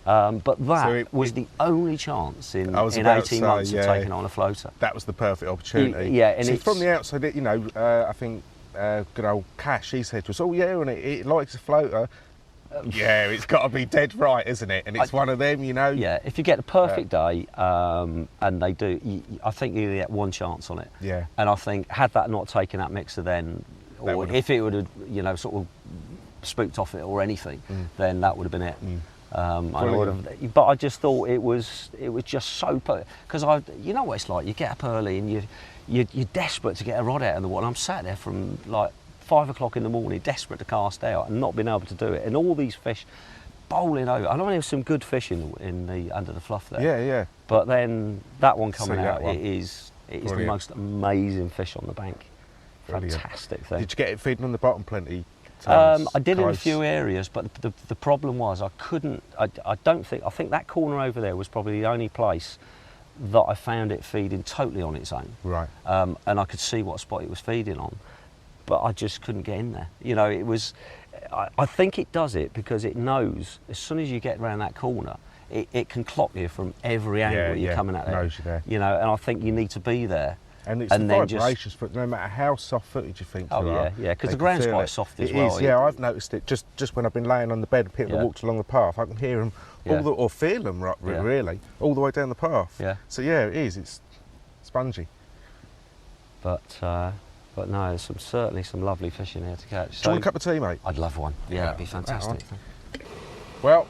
But that was the only chance in 18 months of taking on a floater. That was the perfect opportunity. And see, from the outside, you know, I think good old Cash, he said to us, oh yeah, and it likes a floater. Yeah, it's got to be dead right, isn't it? And it's one of them, you know. Yeah, if you get the perfect day, and they do, I think you get one chance on it. Yeah. And I think had that not taken that mixer then, or if it would have, you know, sort of spooked off it or anything, then that would have been it. But I just thought it was just so because you know what it's like. You get up early and you're desperate to get a rod out of the water. I'm sat there from like 5 o'clock in the morning, desperate to cast out and not being able to do it. And all these fish bowling over. I know there was some good fish in the under the fluff there. Yeah, yeah. But then that one coming out, it is the most amazing fish on the bank. Brilliant. Fantastic thing. Did you get it feeding on the bottom plenty? I did in a few areas, but the problem was I couldn't. I think that corner over there was probably the only place that I found it feeding totally on its own. Right. And I could see what spot it was feeding on, but I just couldn't get in there. You know, it was. I think it does it because it knows as soon as you get around that corner, it can clock you from every angle you're coming at. Knows you there. You know, and I think you need to be there. And it's the vibrations, but no matter how soft-footed you think you are. Yeah, because the ground's quite soft as well. It is, yeah, I've noticed it just when I've been laying on the bed and people walked along the path, I can hear them, or feel them, really, all the way down the path. Yeah. So yeah, it is, it's spongy. But no, there's certainly some lovely fish in here to catch. Do you want a cup of tea, mate? I'd love one. Yeah, that'd be fantastic. Well,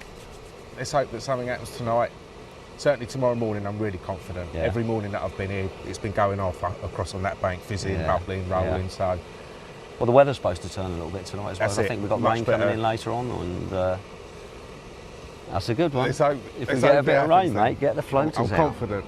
let's hope that something happens tonight. Certainly tomorrow morning, I'm really confident. Yeah. Every morning that I've been here, it's been going off across on that bank, fizzing, bubbling, rolling. So, well, the weather's supposed to turn a little bit tonight as well. I think we've got rain coming in later on, and that's a good one. If we get a bit of rain, mate, get the floaters out. I'm confident.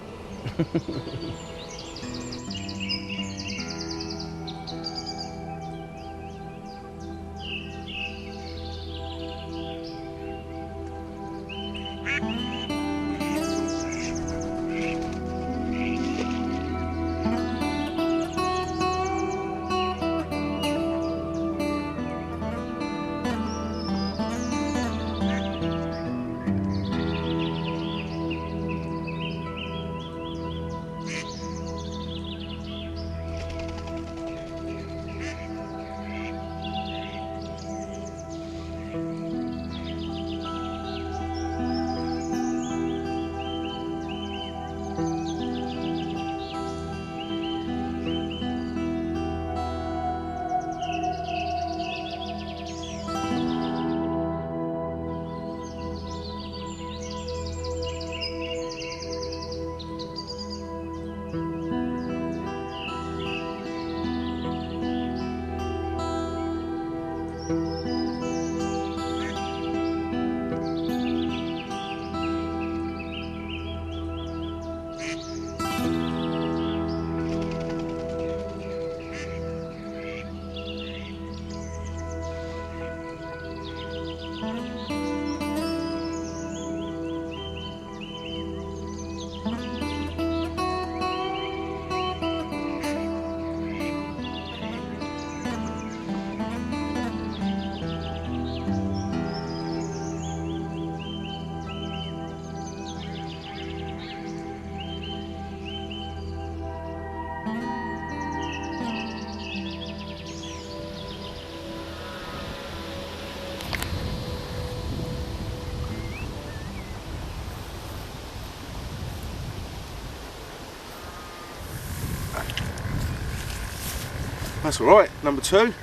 That's all right, number 2.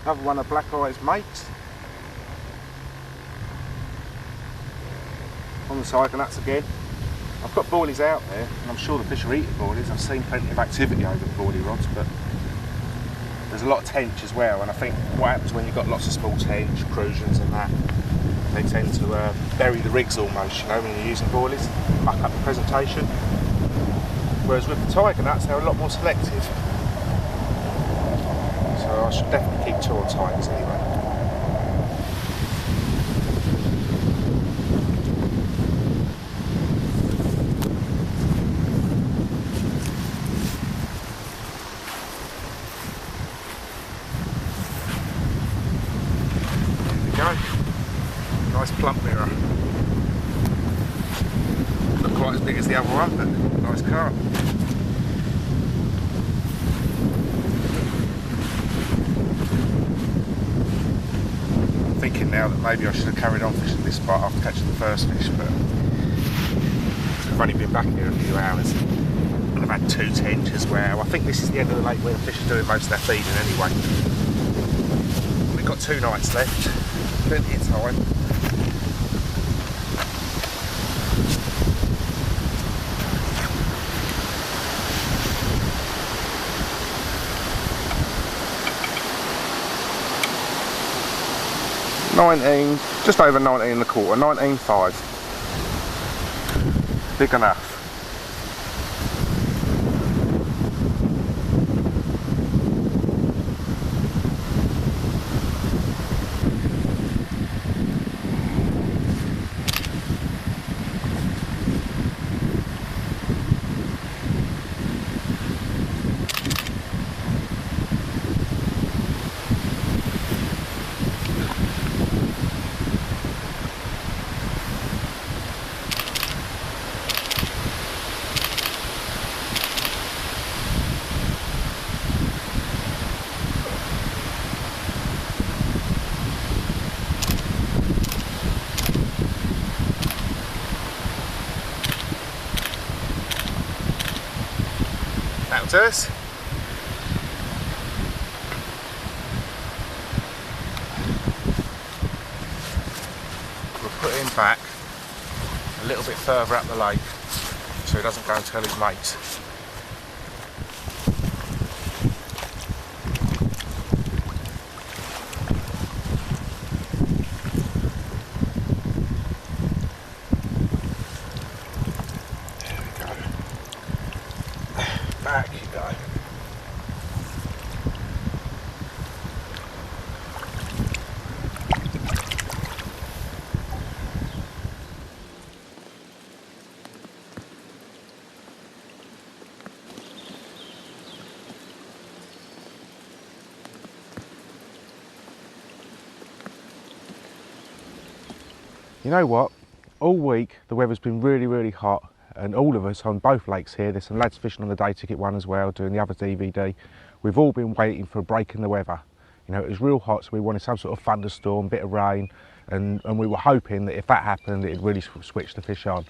Another one of Blackeye's mates. On the cycle nuts again. I've got boilies out there, and I'm sure the fish are eating boilies. I've seen plenty of activity over the boilie rods, but there's a lot of tench as well, and I think what happens when you've got lots of small tench, crusions and that, they tend to bury the rigs almost, you know, when you're using boilies, muck up the presentation. Whereas with the tiger nuts, they're a lot more selective. So I should definitely keep 2 on tigers anyway. There we go. Nice plump mirror. Not quite as big as the other one, but nice car. I'm thinking now that maybe I should have carried on fishing this spot after catching the first fish, but I've only been back here a few hours and I've had 2 tench as well. I think this is the end of the lake where the fish are doing most of their feeding anyway. We've got 2 nights left, plenty of time. Just over 19 and a quarter, 19.5. Big enough. That was us. We'll put him back a little bit further up the lake so he doesn't go and tell his mates. Back you go. You know what? All week the weather's been really hot. And all of us on both lakes here, there's some lads fishing on the day ticket one as well, doing the other DVD. We've all been waiting for a break in the weather. You know, it was real hot, so we wanted some sort of thunderstorm, bit of rain, and we were hoping that if that happened, it'd really switch the fish on.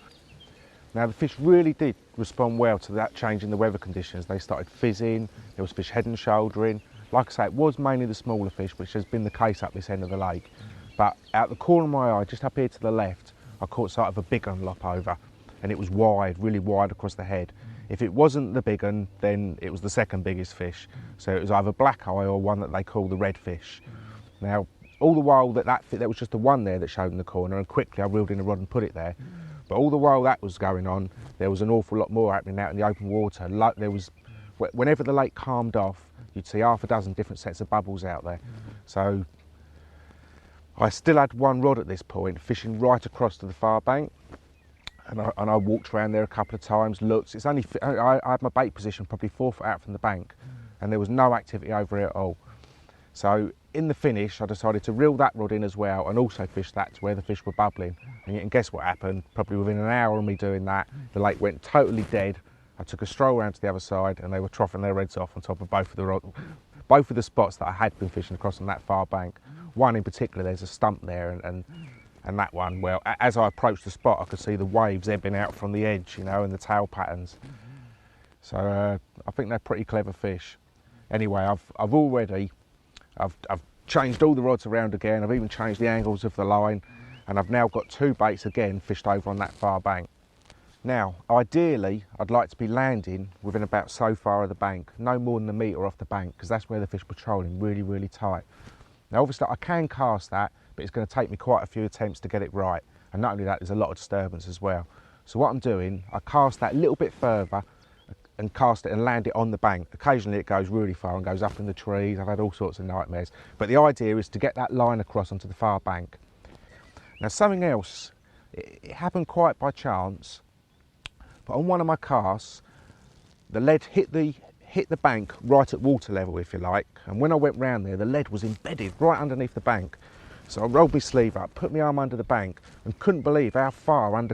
Now, the fish really did respond well to that change in the weather conditions. They started fizzing, there was fish head and shouldering. Like I say, it was mainly the smaller fish, which has been the case up this end of the lake. But out the corner of my eye, just up here to the left, I caught sight of a big one lop over. And it was wide, really wide across the head. If it wasn't the big one, then it was the second biggest fish. So it was either Blackeye or one that they call the redfish. Now, all the while there was just the one there that showed in the corner, and quickly I reeled in a rod and put it there. But all the while that was going on, there was an awful lot more happening out in the open water. Whenever the lake calmed off, you'd see half a dozen different sets of bubbles out there. So I still had one rod at this point, fishing right across to the far bank. And I walked around there a couple of times, looked. It's only I had my bait position probably 4 foot out from the bank, and there was no activity over here at all. So in the finish, I decided to reel that rod in as well, and also fish that to where the fish were bubbling. And you can guess what happened? Probably within an hour of me doing that, the lake went totally dead. I took a stroll around to the other side, and they were troughing their heads off on top of both of the spots that I had been fishing across on that far bank. One in particular, there's a stump there, and that one, well, as I approached the spot, I could see the waves ebbing out from the edge, you know, and the tail patterns. So I think they're pretty clever fish. Anyway, I've changed all the rods around again. I've even changed the angles of the line, and I've now got 2 baits again fished over on that far bank. Now, ideally, I'd like to be landing within about so far of the bank, no more than a metre off the bank, because that's where the fish patrolling really tight. Now, obviously, I can cast that, but it's going to take me quite a few attempts to get it right. And not only that, there's a lot of disturbance as well. So what I'm doing, I cast that a little bit further and cast it and land it on the bank. Occasionally it goes really far and goes up in the trees. I've had all sorts of nightmares. But the idea is to get that line across onto the far bank. Now, something else, it happened quite by chance, but on one of my casts, the lead hit the bank right at water level, if you like. And when I went round there, the lead was embedded right underneath the bank. So I rolled my sleeve up, put my arm under the bank and couldn't believe how far under